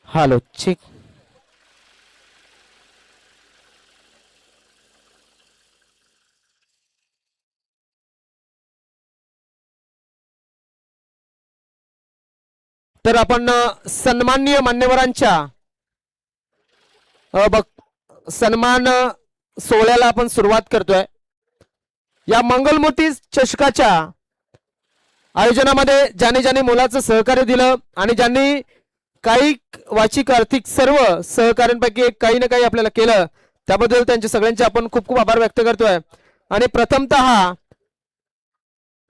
Hello check. तर आपण सन्माननीय मान्यवरांच्या सन्मान सोहळ्याला आपण सुरुवात करतोय. या मंगलमूर्ती चषकाच्या आयोजनामध्ये ज्यांनी ज्यांनी मोलाचं सहकार्य दिलं आणि ज्यांनी काही वाचिक आर्थिक सर्व सहकार्यांपैकी काही ना काही आपल्याला केलं त्याबद्दल त्यांचे सगळ्यांचे आपण खूप खूप आभार व्यक्त करतोय. आणि प्रथमतः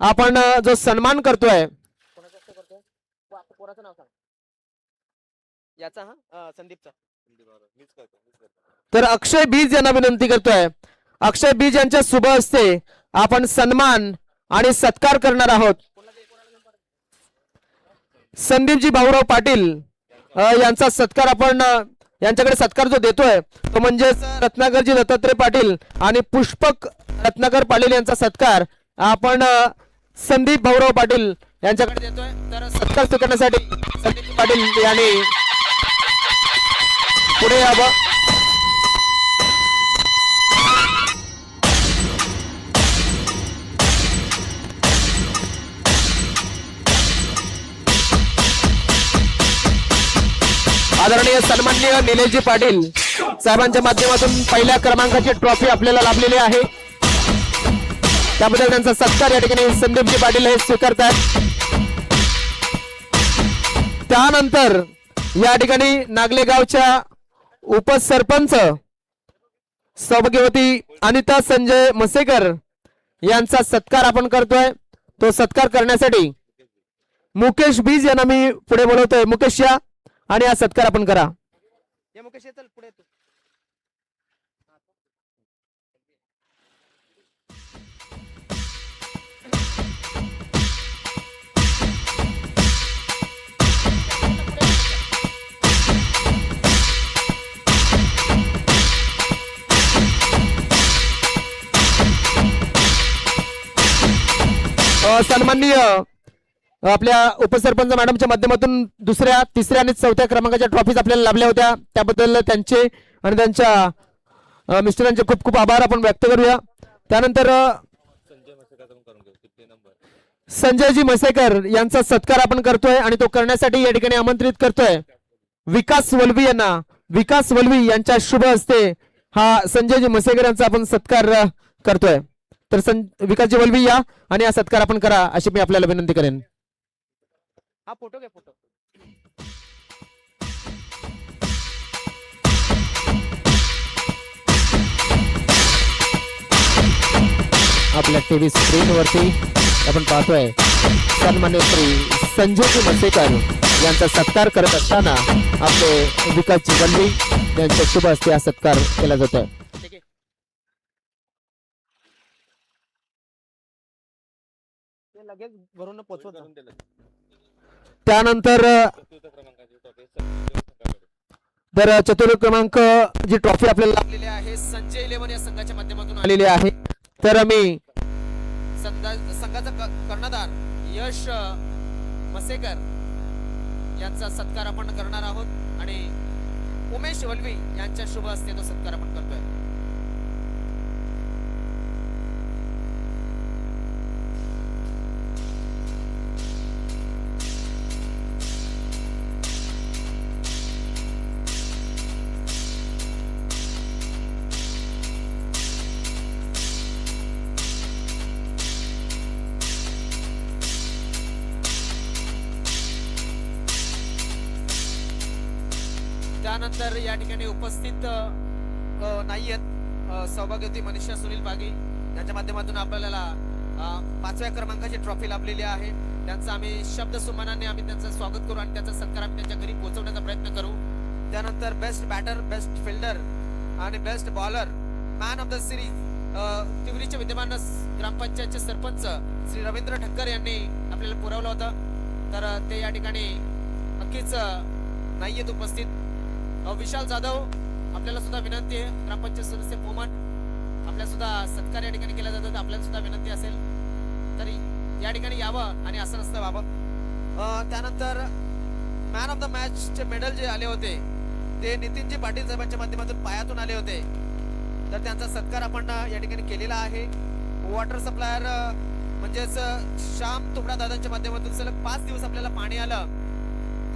आपण जो सन्मान करतोय संदीपचा तर अक्षय बीज यांना विनंती करतोय. अक्षय बीज यांच्या शुभ हस्ते आपण सन्मान आणि सत्कार करणार आहोत. संदीपजी भाऊराव पाटील यांचा सत्कार आपण यांच्याकडे सत्कार जो देतोय तो म्हणजे रत्नाकरजी दत्तात्रय पाटील आणि पुष्पक रत्नाकर पाटील यांचा सत्कार आपण संदीप भाऊराव पाटील यांच्याकडे देतोय. तर सत्कार स्वीकारण्यासाठी संदीप पाटील यांनी पुढे यावं. आदरणीय सन्माननीय निलेशजी पाटील साहेबांच्या माध्यमातून पहिल्या क्रमांकाची ट्रॉफी आपल्याला लाभलेली आहे. त्याबद्दल त्यांचा सत्कार या ठिकाणी संदीपजी पाटील हे स्वीकारतात. त्यानंतर या ठिकाणी नागलेगावच्या उपसरपंच सौभाग्यवती अनिता संजय मसेकर यांचा सत्कार आपण करतोय. तो सत्कार करण्यासाठी मुकेश बीज यांना मी पुढे बोलवतोय. मुकेश या आणि हा सत्कार आपण करा. या मुकेश चल पुढे तू. सन्माननीय आपल्या उपसरपंच मॅडमच्या माध्यमातून दुसऱ्या तिसऱ्या आणि चौथ्या क्रमांकाच्या ट्रॉफीज आपल्याला लाभल्या होत्या. त्याबद्दल त्यांचे आणि त्यांच्या मिस्टरांचे खूप खूप आभार आपण व्यक्त करूया. त्यानंतर संजयजी मसेकर यांचा सत्कार आपण करतोय आणि तो करण्यासाठी या ठिकाणी आमंत्रित करतोय विकास वल्वी यांना. विकास वल्वी यांच्या शुभ हस्ते हा संजयजी मसेकर यांचा आपण सत्कार करतोय. तर विकासजी वल्वी या आणि हा सत्कार आपण करा अशी मी आपल्याला विनंती करेन. हा फोटो घ्या. फोटो आपल्या टीव्ही स्क्रीन वरती आपण पाहतोय सन्मान्य श्री संजयजी मसेकर यांचा सत्कार करत असताना आपले विकासजी वल्वी यांच्या शुभ हस्ते हा सत्कार केला जातोय. लगेच भरून पोहोचवत. त्यानंतर तर चतुर्थ क्रमांक जी ट्रॉफी आपल्याला लाभलेली आहे संजय 11 या संघाच्या माध्यमातून आलेली आहे. तर आम्ही संघाचा कर्णधार यश मसेकर यांचा सत्कार आपण करणार आहोत आणि उमेश वल्वी यांच्या शुभ हस्ते तो सत्कार आपण करतोय. त्यानंतर या ठिकाणी उपस्थित नाहीयेत सौभाग्यवती मनीषा सुनील बागी यांच्या माध्यमातून आपल्याला 5व्या क्रमांकाची ट्रॉफी लाभलेली आहे. त्यांचं आम्ही शब्द सुमनाने आम्ही त्यांचं स्वागत करू आणि त्याचा सत्कार आम्ही त्यांच्या घरी पोहोचवण्याचा प्रयत्न करू. त्यानंतर बेस्ट बॅटर, बेस्ट फिल्डर आणि best bowler, man of the series तिवरीचे विद्यमान ग्रामपंचायतचे सरपंच श्री रवींद्र ठक्कर यांनी आपल्याला पुरवलं होतं. तर ते या ठिकाणी नक्कीच नाहीयेत उपस्थित. विशाल जाधव आपल्याला सुद्धा विनंती आहे. ग्रामपंचायत सदस्य पोमन आपल्या सुद्धा सत्कार या ठिकाणी केला जातो. आपल्याला सुद्धा विनंती असेल तरी या ठिकाणी यावं आणि असं नसतं व्हावं. त्यानंतर मॅन ऑफ द मॅच चे मेडल जे आले होते ते नितीनजी पाटील साहेबांच्या माध्यमातून पायातून आले होते, तर त्यांचा सत्कार आपण या ठिकाणी केलेला आहे. वॉटर सप्लायर म्हणजेच श्याम तुबडा दादांच्या माध्यमातून सलग 5 दिवस आपल्याला पाणी आलं.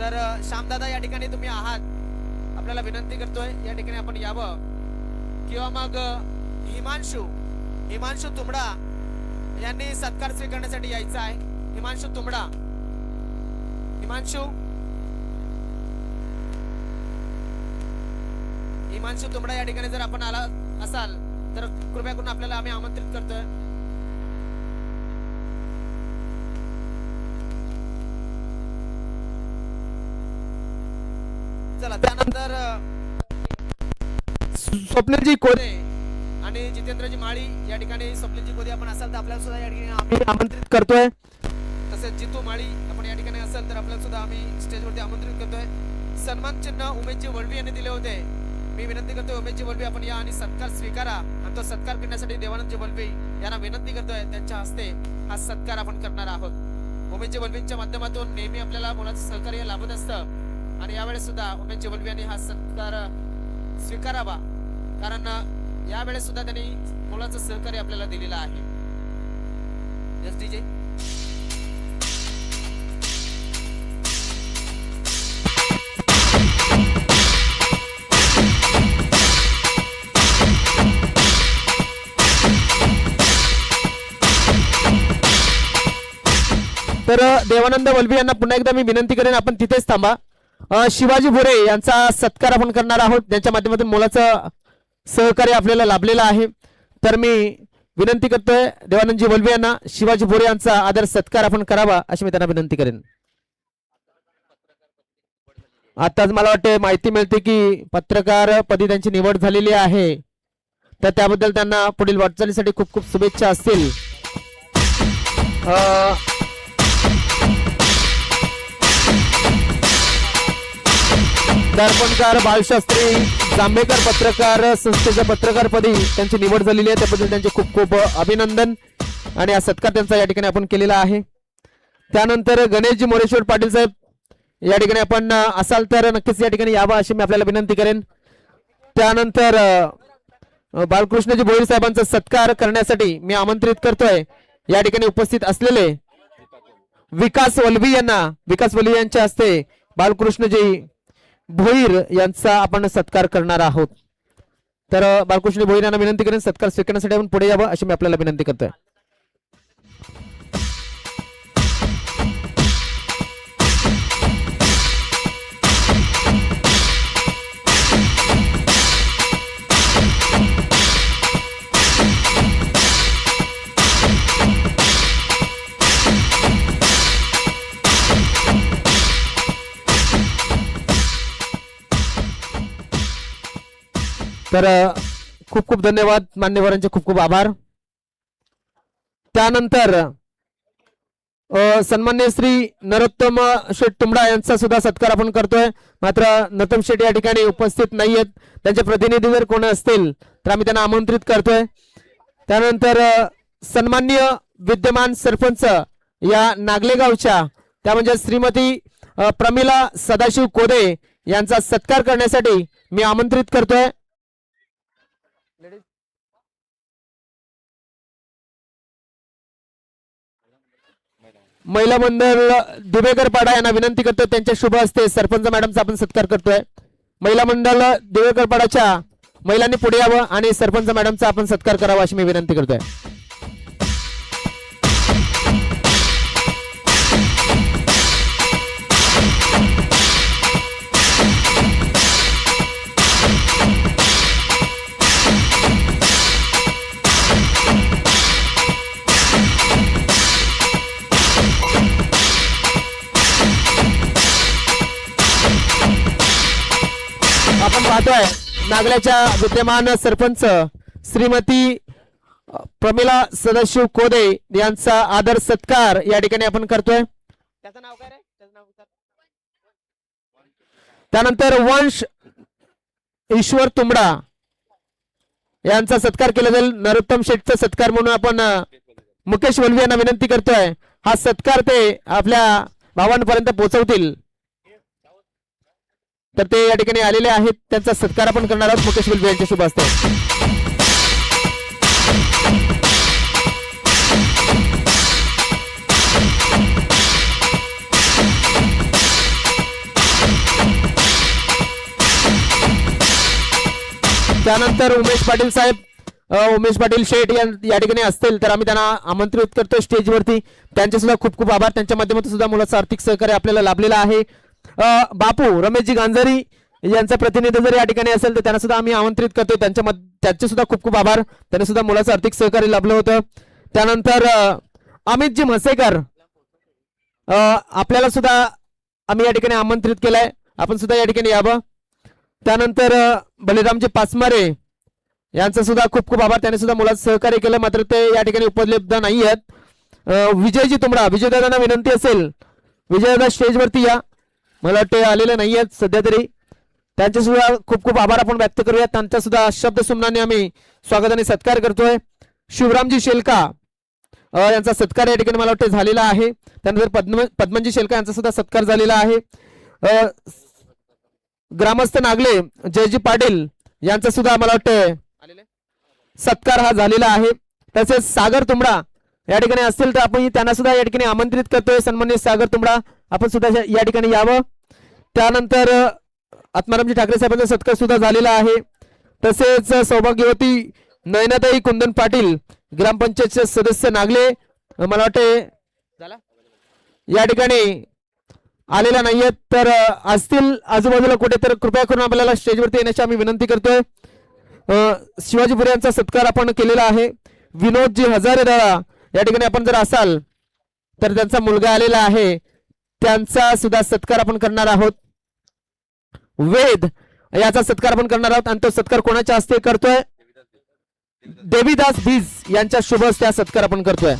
तर श्याम दादा या ठिकाणी तुम्ही आहात, आपल्याला विनंती करतोय या ठिकाणी आपण यावं. किंवा मग हिमांशू तुंबडा यांनी सत्कार स्वीकारण्यासाठी यायचं आहे. हिमांशु तुंबडा या ठिकाणी जर आपण आला असाल तर कृपया करून आपल्याला आम्ही आमंत्रित करतोय. चला, त्यानंतर स्वप्नीलजी कोदे आणि जितेंद्रजी माळी या ठिकाणी. स्वप्नीलजी कोदे आपण असाल तर आपल्याला सुद्धा या ठिकाणी आम्ही आमंत्रित करतोय. तसेच जितू माळी आपण या ठिकाणी असाल तर आपल्याला सुद्धा आम्ही स्टेजवरती आमंत्रित करतोय. सन्मान चिन्ह उमेशजी वळवी यांनी दिले होते. मी विनंती करतोय उमेशजी वळवी आपण या आणि सत्कार स्वीकारा. आणि तो सत्कार करण्यासाठी देवानंदजी वळवी यांना विनंती करतोय, त्यांच्या हस्ते हा सत्कार आपण करणार आहोत. उमेशजी वळवींच्या माध्यमातून नेहमी आपल्याला मुलाचं सहकार्य लाभत असतं आणि यावेळेस सुद्धा उमेशजी वळवी यांनी हा सत्कार स्वीकारावा, कारण यावेळेस सुद्धा त्यांनी मुलाचं सहकार्य आपल्याला दिलेलं आहे. Yes DJ. तर देवानंद वल्वी यांना पुन्हा एकदा मी विनंती करेन आपण तिथेच थांबा. शिवाजी भोरे यांचा सत्कार आपण करणार आहोत, त्यांच्या माध्यमातून मुलाचं सहकार्य आपल्याला लाभलेलं आहे. तर मी विनंती करतोय देवानंदजी वल्वी यांना शिवाजी भोरे यांचा आदर सत्कार आपण करावा अशी मी त्यांना विनंती करेन. आताच मला वाटते माहिती मिळते की पत्रकार पदी त्यांची निवड झालेली आहे, तर त्याबद्दल त्यांना पुढील वाटचालीसाठी खूप खूप शुभेच्छा असतील. दर्पणकार बाळशास्त्री जांभेकर पत्रकार संस्थेच्या पत्रकारपदी त्यांची निवड झालेली आहे, त्याबद्दल त्यांचे खूप खूप अभिनंदन आणि हा सत्कार त्यांचा या ठिकाणी आपण केलेला आहे. त्यानंतर गणेशजी मोरेश्वर पाटील साहेब या ठिकाणी आपण असाल तर नक्कीच या ठिकाणी यावं अशी मी आपल्याला विनंती करेन. त्यानंतर बालकृष्णजी भोईर साहेबांचा सत्कार करण्यासाठी मी आमंत्रित करतोय या ठिकाणी उपस्थित असलेले विकास वल्वी यांच्या हस्ते बालकृष्णजी भोईर यांचा आपण सत्कार करणार आहोत. तर बालकृष्ण भोईर यांना विनंती करेन सत्कार स्वीकारण्यासाठी आपण पुढे यावं अशी मी आपल्याला विनंती करतोय. तर खूप खूप धन्यवाद, मान्यवरांचे खूप खूप आभार. त्यानंतर सन्मान्य श्री नरोत्तम शेठ तुंबडा यांचा सुद्धा सत्कार आपण करतोय. मात्र नरोत्तम शेठ या ठिकाणी उपस्थित नाहीयेत, त्यांचे प्रतिनिधी जर कोण असतील तर आम्ही त्यांना आमंत्रित करतोय. त्यानंतर सन्मान्य विद्यमान सरपंच या नागलेगावच्या त्या म्हणजे श्रीमती प्रमिला सदाशिव कोदे यांचा सत्कार करण्यासाठी मी आमंत्रित करतोय. महिला मंडळ दिवेकर पाडा यांना विनंती करतोय, त्यांच्या शुभ हस्ते सरपंच मॅडमचा आपण सत्कार करतोय. महिला मंडळ दिवेकर पाडाच्या महिलांनी पुढे यावं आणि सरपंच मॅडमचा आपण सत्कार करावा अशी मी विनंती करतोय. आपण पाहतोय नागल्याच्या विद्यमान सरपंच श्रीमती प्रमिला सदाशिव कोदे यांचा आदर सत्कार या ठिकाणी आपण करतोय. त्याचं नाव काय रे? त्याचं नाव काय? त्यानंतर वंश ईश्वर तुंबडा यांचा सत्कार केला जाईल. नरोत्तम शेठचा सत्कार म्हणून आपण मुकेश वल्वी यांना विनंती करतोय हा सत्कार ते आपल्या भावांपर्यंत पोहोचवतील. तर ते या ठिकाणी आलेले आहेत, त्यांचा सत्कार आपण करणार आहोत मुकेश विलवे यांच्या शुभ हस्ते. त्यानंतर उमेश पाटील साहेब, उमेश पाटील शेठ या ठिकाणी असतील तर आम्ही त्यांना आमंत्रित करतो स्टेजवरती. त्यांचे सुद्धा खूप खूप आभार. त्यांच्या माध्यमातून सुद्धा मुलाचं आर्थिक सहकार्य आपल्याला लाभलेलं आहे. बापू रमेशजी गांजारी यांचा प्रतिनिधी जर या ठिकाणी असेल तर त्यांना सुद्धा आम्ही आमंत्रित करतो. त्यांचे सुद्धा खूप खूप आभार. त्यांनी सुद्धा मुलाचं आर्थिक सहकार्य लाभलं होतं. त्यानंतर अमितजी म्हसेकर आपल्याला सुद्धा आम्ही या ठिकाणी आमंत्रित केलंय, आपण सुद्धा या ठिकाणी यावं. त्यानंतर बलिरामजी पाचमारे यांचा सुद्धा खूप खूप आभार. त्यांनी सुद्धा मुलाचं सहकार्य केलं, मात्र ते या ठिकाणी उपलब्ध नाही आहेत. विजयजी तुमडा, विजयदादांना विनंती असेल विजयदादा स्टेजवरती या. मला वाटतं आलेले नाही आहेत सध्या तरी. त्यांचे सुद्धा खूप खूप आभार आपण व्यक्त करूया. त्यांचा सुद्धा शब्द सुमनाने आम्ही स्वागत आणि सत्कार करतोय. शिवरामजी शेलका यांचा सत्कार या ठिकाणी मला वाटतं झालेला आहे. त्यानंतर पद्मनजी शेलका यांचा सुद्धा सत्कार झालेला आहे. ग्रामस्थ नागले जयजी पाटील यांचा सुद्धा मला वाटतं सत्कार हा झालेला आहे. तसेच सागर तुंबडा या ठिकाणी असतील तर आपण त्यांना सुद्धा या ठिकाणी आमंत्रित करतोय. सन्माननीय सागर तुंबडा आपण सुद्धा या ठिकाणी यावं. त्यानंतर आत्मारामजी ठाकरे साहेबांचा सत्कार सुद्धा झालेला आहे. तसेच सौभाग्यवती नयनाताई कुंदन पाटील ग्रामपंचायतचे सदस्य नागले मला वाटते या ठिकाणी आलेला नाहीयेत, तर असतील आजूबाजूला कुठे तर कृपया करून आपल्याला स्टेजवरती येण्याची आम्ही विनंती करतोय. शिवाजीपुरे यांचा सत्कार आपण केलेला आहे. विनोदजी हजारे दादा या ठिकाणी आपण जर असाल तर त्यांचा मुलगा आलेला आहे, त्यांचा सुद्धा सत्कार आपण करणार आहोत. वेद याचा सत्कार आपण करणार आहोत आणि तो सत्कार कोणाच्या हस्ते करतोय? देवीदास बीज यांच्या शुभ हस्ते हा सत्कार आपण करतोय.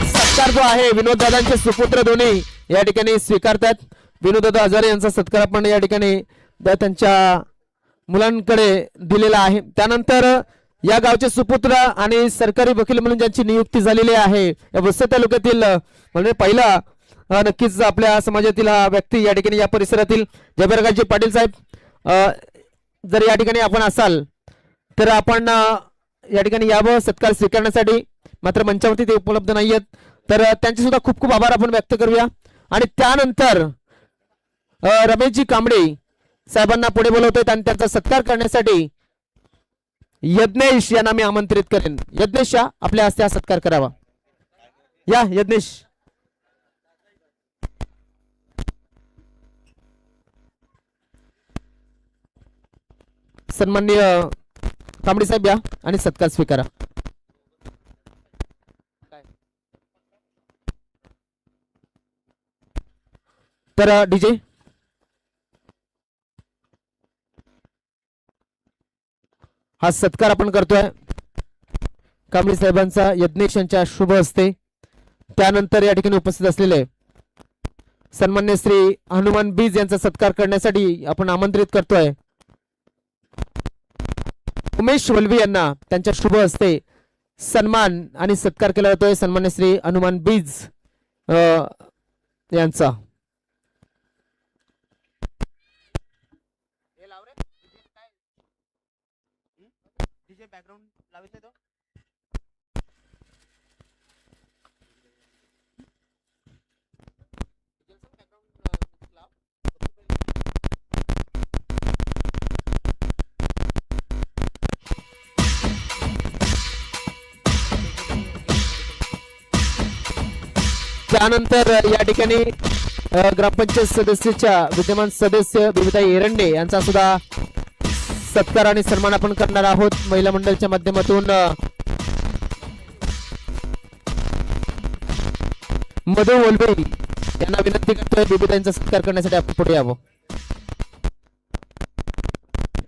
सत्कार जो आहे विनोद दादांचे सुपुत्र दोन्ही या ठिकाणी स्वीकारतात. विनोद दादा हजारे यांचा सत्कार आपण या ठिकाणी त्यांच्या मुलांकडे दिलेला आहे. त्यानंतर या गावचे सुपुत्र आणि सरकारी वकील म्हणून ज्यांची नियुक्ती झालेली आहे या वसई तालुक्यातील म्हणजे पहिला नक्कीच आपल्या समाजातील हा व्यक्ती या ठिकाणी या परिसरातील जयप्रकाशजी पाटील साहेब जर या ठिकाणी आपण असाल तर आपण या ठिकाणी यावं सत्कार स्वीकारण्यासाठी. मात्र मंचावरती ते उपलब्ध नाही आहेत, तर त्यांचे सुद्धा खूप खूप आभार आपण व्यक्त करूया. आणि त्यानंतर रमेशजी कांबळे साहेबांना पुढे बोलवतोय आणि त्यांचा सत्कार करण्यासाठी यज्ञेश यांना मी आमंत्रित करेन. यज्ञेश या आपल्या हस्ते हा सत्कार करावा. या यज्ञेश. सन्माननीय कांबळे साहेब या आणि सत्कार स्वीकारा. तर डीजे हा सत्कार आपण करतोय कांबळे साहेबांचा यज्ञेश यांच्या शुभ हस्ते. त्यानंतर या ठिकाणी उपस्थित असलेले सन्मान्य श्री हनुमान बीज यांचा सत्कार करण्यासाठी आपण आमंत्रित करतोय उमेश वल्वी यांना. त्यांच्या शुभ हस्ते सन्मान आणि सत्कार केला जातोय सन्मान्य श्री हनुमान बीज यांचा. बॅकग्राउंड लावायचं तो त्यानंतर या ठिकाणी ग्रामपंचायत सदस्याच्या विद्यमान सदस्य बिबिताई एरंडे यांचा सुद्धा सत्कार आणि सन्मान आपण करणार आहोत महिला मंडळाच्या माध्यमातून. मधु वलवे यांना विनंती करतोय बिबिताईंचा सत्कार करण्यासाठी आपण पुढे यावं.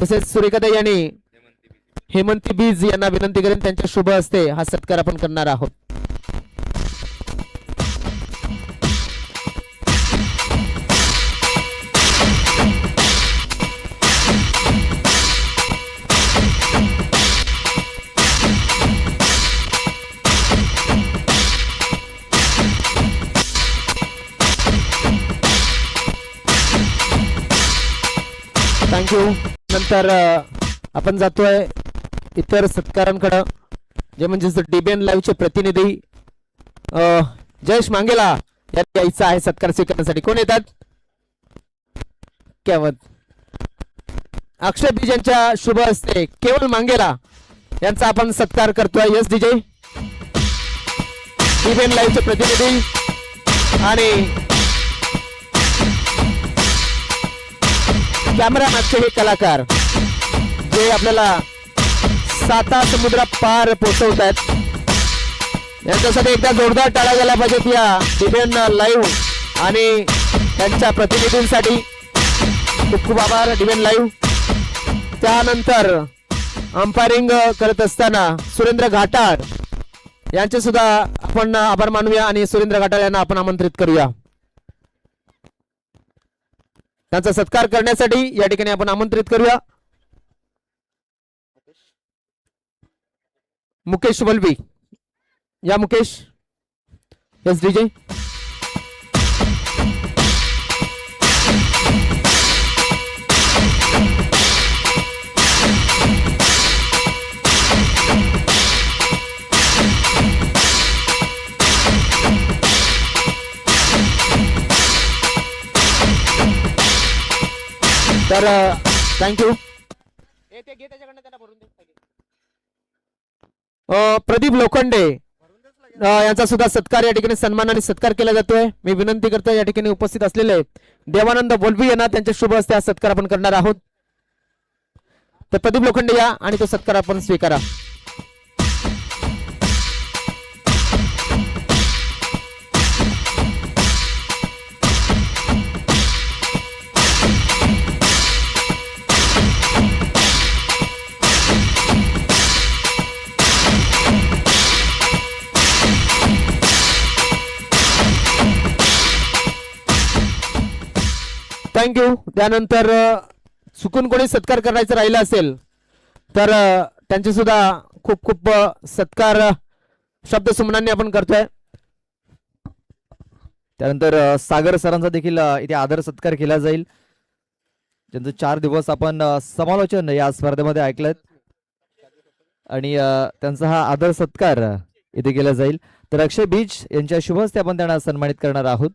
तसेच सुरेखाताई यांनी हेमंती बीज यांना विनंती करेन, त्यांच्या शुभ हस्ते हा सत्कार आपण करणार आहोत. थँक्यू. नंतर आपण जातोय इतर सत्कारांकडे, जे म्हणजे डीबीएन लाईव्हचे प्रतिनिधी जयेश मांगेला यांना यायचं आहे सत्कार स्वीकारण्यासाठी. कोण येतात? केवळ अक्षय बीज यांच्या शुभ हस्ते केवळ मांगेला यांचा आपण सत्कार करतोय. यस डीजे डीबीएन लाईव्हचे प्रतिनिधी आणि कॅमेरा मागचे हे कलाकार जे आपल्याला साता समुद्र पार पोहोचवत आहेत, यांच्यासाठी एकदा जोरदार टाळ्या झाल्या पाहिजेत या डीबीएन लाईव्ह आणि त्यांच्या प्रतिनिधींसाठी. खूप खूप आभार डीबीएन लाईव्ह. त्यानंतर अंपायरिंग करत असताना सुरेंद्र घाटाळ यांचे सुद्धा आपण आभार मानूया आणि सुरेंद्र घाटाळ यांना आपण आमंत्रित करूया. त्यांचा सत्कार करण्यासाठी या ठिकाणी आपण आमंत्रित करूया. मुकेश वल्वी या. मुकेश. Yes DJ. तर थँक्यू. प्रदीप लोखंडे यांचा सुद्धा सत्कार या ठिकाणी सन्मान आणि सत्कार केला जातोय. मी विनंती करतो या ठिकाणी उपस्थित असलेले देवानंद बोलवी यांना त्यांच्या शुभ हस्ते हा सत्कार आपण करणार आहोत. तर प्रदीप लोखंडे या आणि तो सत्कार आपण स्वीकारा. थँक्यू. त्यानंतर चुकून कोणी सत्कार करायचा राहिला असेल तर त्यांचे सुद्धा खूप खूप सत्कार शब्द सुमनांनी आपण करतोय. त्यानंतर सागर सरांचा देखील इथे आदर सत्कार केला जाईल, ज्यांचं 4 दिवस आपण समालोचन या स्पर्धेमध्ये ऐकलं आणि त्यांचा हा आदर सत्कार इथे केला जाईल. तर अक्षय बीज यांच्या शुभ हस्ते आपण त्यांना सन्मानित करणार आहोत.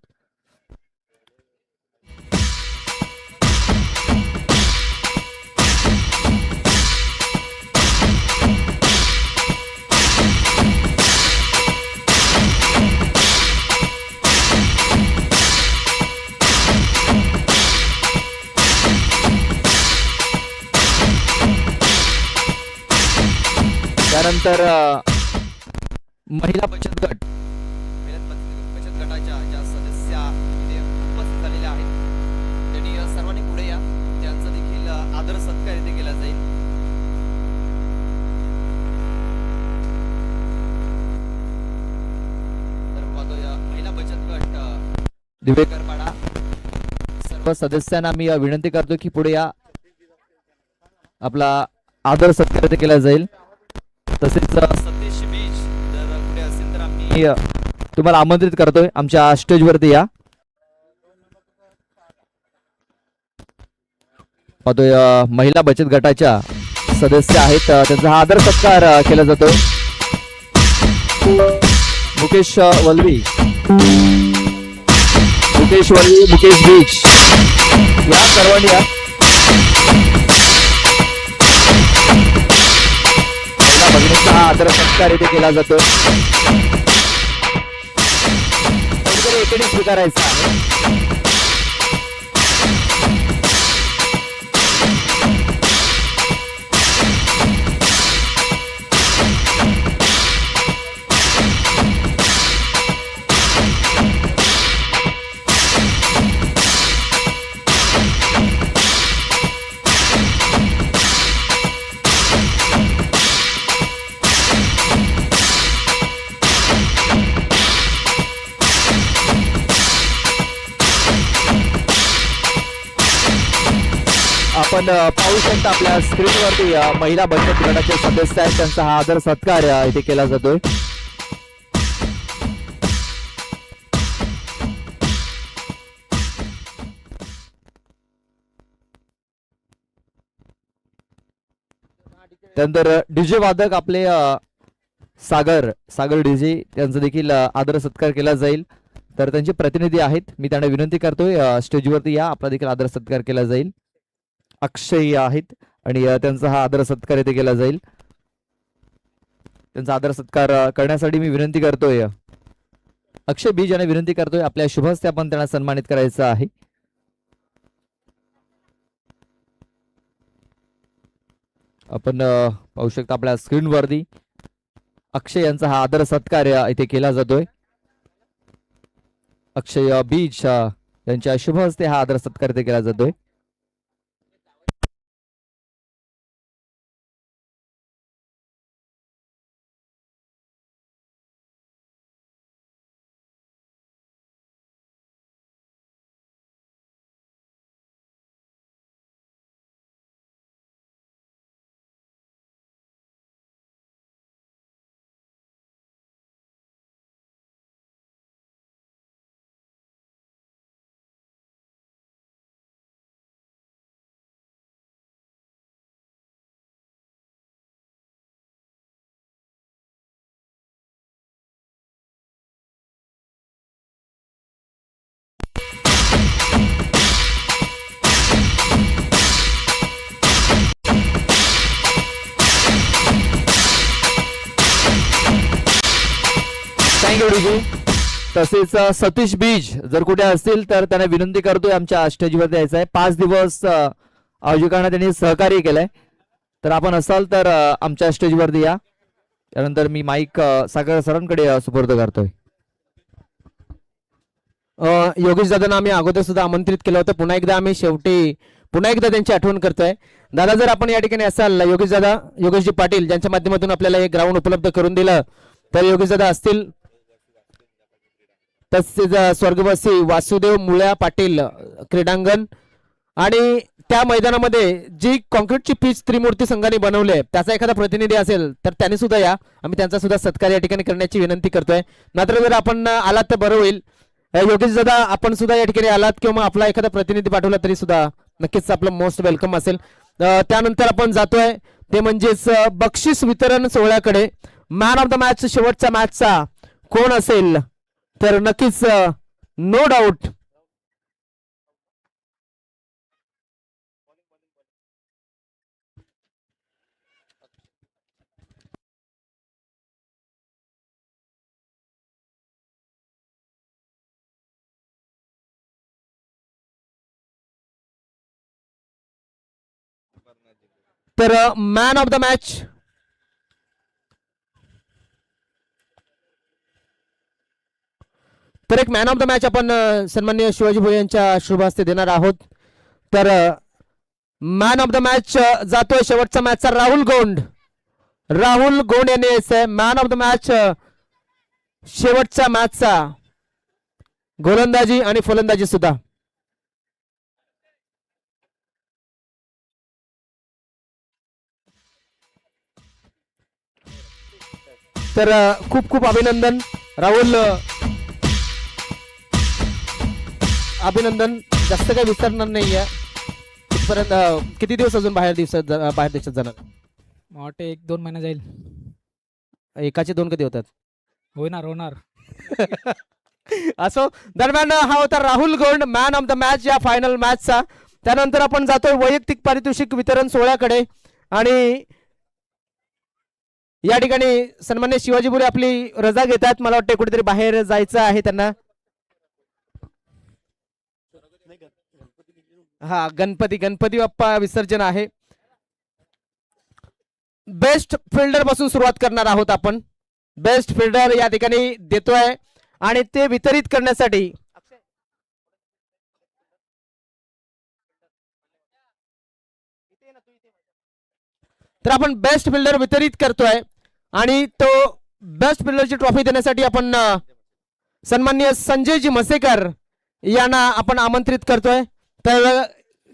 त्यानंतर महिला बचत गट बचत गटाच्या ज्या सदस्या इथे उपस्थित झालेल्या आहेत त्यांनी सर्वांनी पुढे या. त्यांचा देखील आदर सत्कार इथे केला जाईल. तर बघूया महिला बचत गट दिवेकरपाडा सर्व सदस्यांना मी विनंती करतो की पुढे या, आपला आदर सत्कार इथे केला जाईल. तसेच सतीश बीज जर पुढे असेल तर आम्ही तुम्हाला आमंत्रित करतोय आमच्या स्टेज वरती या. पाहतोय महिला बचत गटाच्या सदस्य आहेत, त्यांचा हा आदर सत्कार केला जातोय. मुकेश वल्वी, मुकेश बीज या सर्वांनी या. भगिनीचा हा आदर सत्कार इथे केला जातो. एकडे स्वीकारायचा आहे. आपण पाहू शकता आपल्या स्क्रीनवरती महिला बचत गटाचे सदस्य आहेत, त्यांचा हा आदर सत्कार इथे केला जातोय. त्यानंतर डीजे वादक आपले सागर डीजे त्यांचा देखील आदर सत्कार केला जाईल. तर त्यांचे प्रतिनिधी आहेत, मी त्यांना विनंती करतोय स्टेजवरती या, आपला देखील आदर सत्कार केला जाईल. अक्षय आहेत आणि त्यांचा हा आदर सत्कार इथे केला जाईल. त्यांचा आदर सत्कार करण्यासाठी मी विनंती करतोय अक्षय बीज यांना विनंती करतोय, आपल्या शुभ हस्ते आपण त्यांना सन्मानित करायचं आहे. आपण पाहू शकता आपल्या स्क्रीनवरती अक्षय यांचा हा आदर सत्कार इथे केला जातोय. अक्षय बीज यांच्या शुभ हस्ते हा आदर सत्कार इथे केला जातोय. Thank you DJ. तसेच सतीश बीज जर कुठे असतील तर त्यांना विनंती करतोय आमच्या स्टेजवर यायचं आहे. 5 दिवस आयोजकांना त्यांनी सहकार्य केलंय, तर आपण असाल तर आमच्या स्टेजवरती या. त्यानंतर मी माईक सागर सरांकडे सुपूर्द करतोय. योगेश दादांना आम्ही अगोदर सुद्धा आमंत्रित केलं होतं, पुन्हा एकदा आम्ही शेवटी पुन्हा एकदा त्यांची आठवण करतोय. दादा जर आपण या ठिकाणी असाल, योगेशजी पाटील ज्यांच्या माध्यमातून आपल्याला एक ग्राउंड उपलब्ध करून दिलं, तर योगेश दादा असतील. तसेच स्वर्गवासी वासुदेव मुळ्या पाटील क्रीडांगण, आणि त्या मैदानामध्ये जी कॉन्क्रीटची पिच त्रिमूर्ती संघाने बनवली आहे त्याचा एखादा प्रतिनिधी असेल तर त्यांनी सुद्धा या, आम्ही त्यांचा सुद्धा सत्कार या ठिकाणी करण्याची विनंती करतोय. मात्र जर आपण आलात तर बरं होईल. योगेश दादा आपण सुद्धा या ठिकाणी आलात किंवा मग आपला एखादा प्रतिनिधी पाठवला तरी सुद्धा नक्कीच आपलं मोस्ट वेलकम असेल. त्यानंतर आपण जातोय ते म्हणजेच बक्षीस वितरण सोहळ्याकडे. मॅन ऑफ द मॅच शेवटच्या मॅचचा कोण असेल तर नक्कीच नो डाऊट तर मॅन ऑफ द मॅच तर एक मॅन ऑफ द मॅच आपण सन्माननीय शिवाजी भोये यांच्या शुभ हस्ते देणार आहोत. तर मॅन ऑफ द मॅच जातोय शेवटचा मॅचचा राहुल गोंड यांनी यायचंय. मॅन ऑफ द मॅच शेवटच्या मॅचचा गोलंदाजी आणि फलंदाजी सुद्धा. तर खूप खूप अभिनंदन राहुल, अभिनंदन. जास्त काही विसरणार नाहीये. तिथपर्यंत किती दिवस अजून बाहेर देशात जाणार? मला वाटतं 1-2 महिना जाईल. एकाचे 2 कधी होतात? होणार. असो, दरम्यान हा होता Rahul Gond man of the match या फायनल मॅचचा. त्यानंतर आपण जातोय वैयक्तिक पारितोषिक वितरण सोहळ्याकडे, आणि या ठिकाणी सन्मान्य शिवाजी भोरे आपली रजा घेतात. मला वाटतं कुठेतरी बाहेर जायचं आहे त्यांना. हा, गणपती बाप्पा विसर्जन आहे. बेस्ट फिल्डर पासून सुरुवात करणार आहोत आपण. बेस्ट फिल्डर या ठिकाणी देतोय आणि ते वितरित करण्यासाठी तर आपण बेस्ट फिल्डर वितरित करतोय, आणि तो बेस्ट फिल्डरची ट्रॉफी देण्यासाठी आपण सन्माननीय संजयजी म्हसेकर यांना आपण आमंत्रित करतोय. तर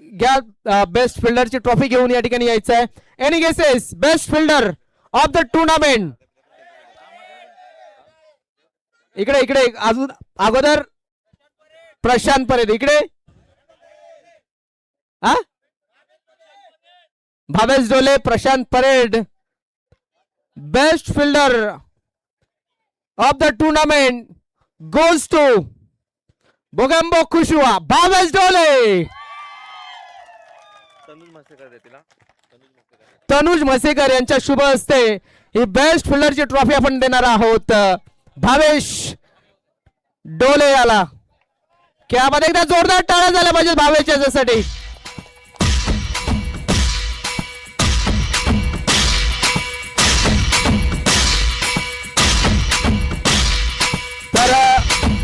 घ्या बेस्ट फिल्डरची ट्रॉफी घेऊन या ठिकाणी यायचं आहे. Any guesses best fielder of the tournament? इकडे इकडे अजून अगोदर प्रशांत परेड इकडे. हा Bhavesh Dole, Prashant Parade. Best fielder of the tournament goes to बोगंबो खुशुआ, भावेश डोले. तनुज म्हसेकर यांच्या शुभ हस्ते ही बेस्ट फिल्डरची ट्रॉफी आपण देणार आहोत भावेश डोले याला. क्या बात, एकदा जोरदार टाळ्या झाल्या पाहिजे भावेश याच्यासाठी. तर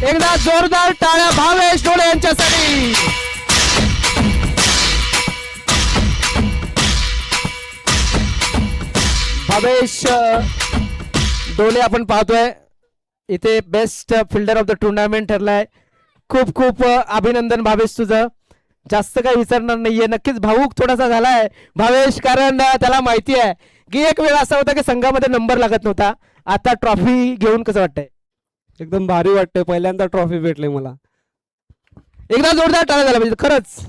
एकदा जोरदार टाळ्या भावेश डोले यांच्यासाठी. भावेश डोले आपण पाहतोय इथे best fielder of the tournament ठरलाय. खूप खूप अभिनंदन भावेश तुझं. जास्त काही विचारणार नाहीये. नक्कीच भाऊक थोडासा झालाय भावेश, कारण त्याला माहिती आहे की एक वेळ असा होता की संघामध्ये नंबर लागत नव्हता. आता ट्रॉफी घेऊन कसं वाटतंय? एकदम भारी वाटतंय, पहिल्यांदा ट्रॉफी भेटली मला. एकदा जोरदार टाळ्या झाला पाहिजे खरंच.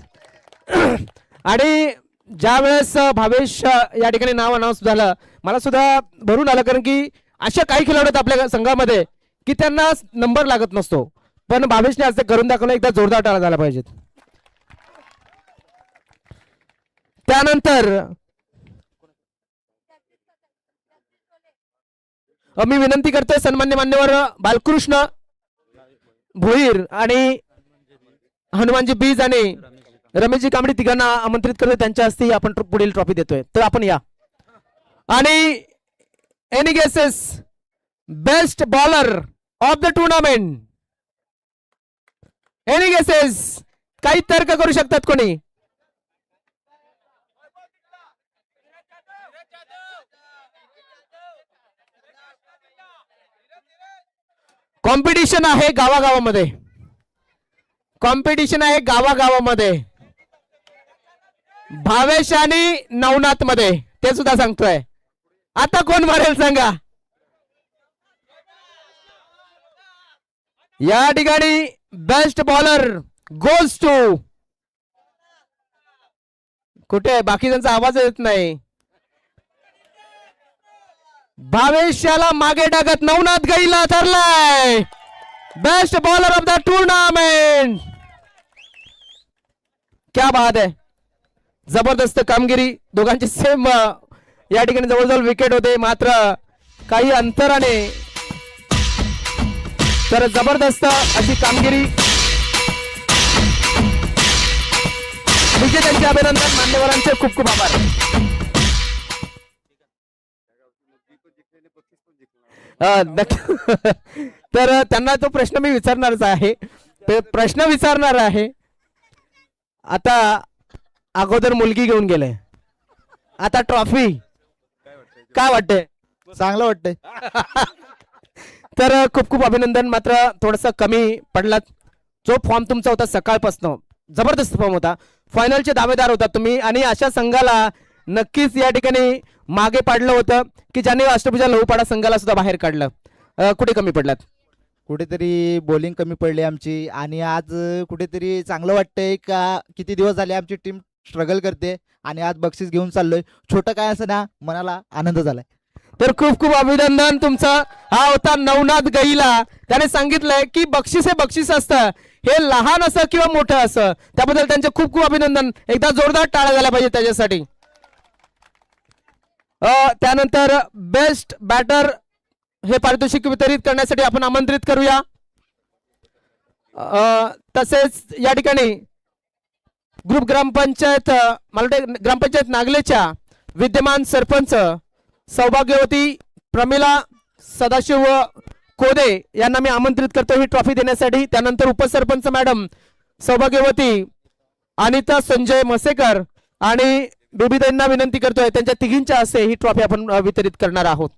आणि ज्या वेळेस भावेश या ठिकाणी नाव अनाऊन्स झालं मला सुद्धा भरून आलं, कारण की अशा काही खेळाडू आहेत आपल्या संघामध्ये की त्यांना नंबर लागत नसतो, पण भावेशने आज ते करून दाखवलं. एकदा जोरदार टाळ्या झाला पाहिजेत. त्यानंतर मी विनंती करतोय सन्मान्य मान्यवर बालकृष्ण भोईर आणि हनुमानजी बीज आणि रमेशजी कांबडी तिघांना आमंत्रित करतोय. त्यांच्या हस्ते आपण पुढील ट्रॉफी देतोय. तर आपण या. आणि any guesses best bowler of the tournament? Any guesses? काही तर्क करू शकतात कोणी? कॉम्पिटिशन आहे गावागावामध्ये, कॉम्पिटिशन आहे गावागावामध्ये, भावेश आणि नवनाथ मध्ये, ते सुद्धा सांगतोय. आता कोण मारेल सांगा? या ठिकाणी बेस्ट बॉलर गोज टू, कुठे आहे? बाकीच्यांचा आवाज येत नाही. भावेशाला मागे टाकत नवनाथ गैला ठरलाय best bowler of the tournament. क्या बात आहे, जबरदस्त कामगिरी. दोघांची सेम या ठिकाणी जवळजवळ विकेट होते, मात्र काही अंतराने. तर जबरदस्त अशी कामगिरी. विजेत्यांचे अभिनंदन, मान्यवरांचे खूप खूप आभार. तर त्यांना तो प्रश्न मी विचारणारच आहे, प्रश्न विचारणार आहे. आता अगोदर मुलगी घेऊन गेले, आता ट्रॉफी. काय वाटतंय? चांगलं वाटतंय. तर खूप खूप अभिनंदन. मात्र थोडस कमी पडलात. जो फॉर्म तुमचा होता सकाळपासून जबरदस्त फॉर्म होता. फायनलचे दावेदार होता तुम्ही, आणि अशा संघाला नक्कीच या ठिकाणी मागे पाडलं होतं की ज्याने अष्टभुजा लहूपाडा संघाला सुद्धा बाहेर काढलं. कुठे कमी पडलात? कुठेतरी बॉलिंग कमी पडली आमची, आणि आज कुठेतरी चांगलं वाटतंय का किती दिवस झाले आमची टीम स्ट्रगल करते, आणि आज बक्षीस घेऊन चाललोय. छोटं काय असं ना, मनाला आनंद झालाय. तर खूप खूप अभिनंदन तुमचं. हा होता नवनाथ गैला. त्याने सांगितलंय की बक्षीस हे बक्षीस असतं, हे लहान असं किंवा मोठं असं. त्याबद्दल त्यांचे खूप खूप अभिनंदन. एकदा जोरदार टाळ्या झाला पाहिजे त्याच्यासाठी. त्यानंतर बेस्ट बॅटर हे पारितोषिक वितरित करण्यासाठी आपण आमंत्रित करूया. तसेच या ठिकाणी ग्रुप ग्रामपंचायत, मला वाटतं ग्रामपंचायत नागलेच्या विद्यमान सरपंच सौभाग्यवती प्रमिला सदाशिव कोदे यांना मी आमंत्रित करतो ही ट्रॉफी देण्यासाठी. त्यानंतर उपसरपंच मॅडम सौभाग्यवती अनिता संजय मसेकर आणि बेबीताईंना विनंती करतोय, त्यांच्या तिघींच्या हस्ते ही ट्रॉफी आपण वितरित करणार आहोत.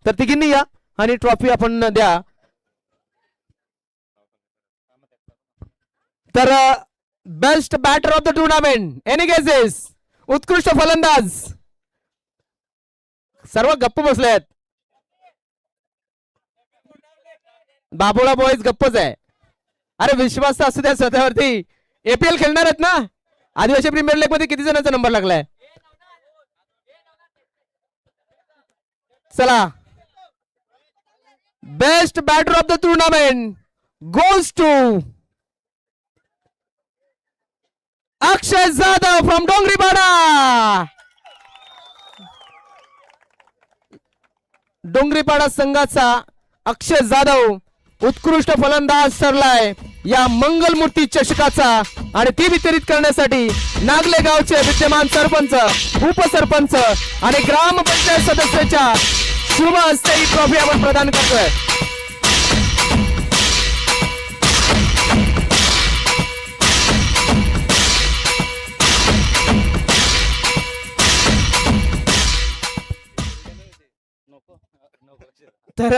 तर तिघींनी या आणि ट्रॉफी आपण द्या. तर best batter of the tournament any guesses? उत्कृष्ट फलंदाज. सर्व गप्प बसलेत. बाबुळा बॉईज गप्पच आहे. अरे विश्वास तर असू द्या स्वतःवरती. एपीएल खेळणार आहेत ना? आदिवासी प्रीमियर लीग मध्ये किती जणांचा नंबर लागलाय? चला, best batter of the tournament goes to Akshay Jadhav from Dongripada. Dongripada संघाचा अक्षय जाधव उत्कृष्ट फलंदाज ठरलाय या मंगलमूर्ती चषकाचा. आणि ती वितरित करण्यासाठी नागले गावचे विद्यमान सरपंच, उपसरपंच आणि ग्रामपंचायत सदस्याच्या शुभ हस्ते ही ट्रॉफी आपण प्रदान करतोय. तर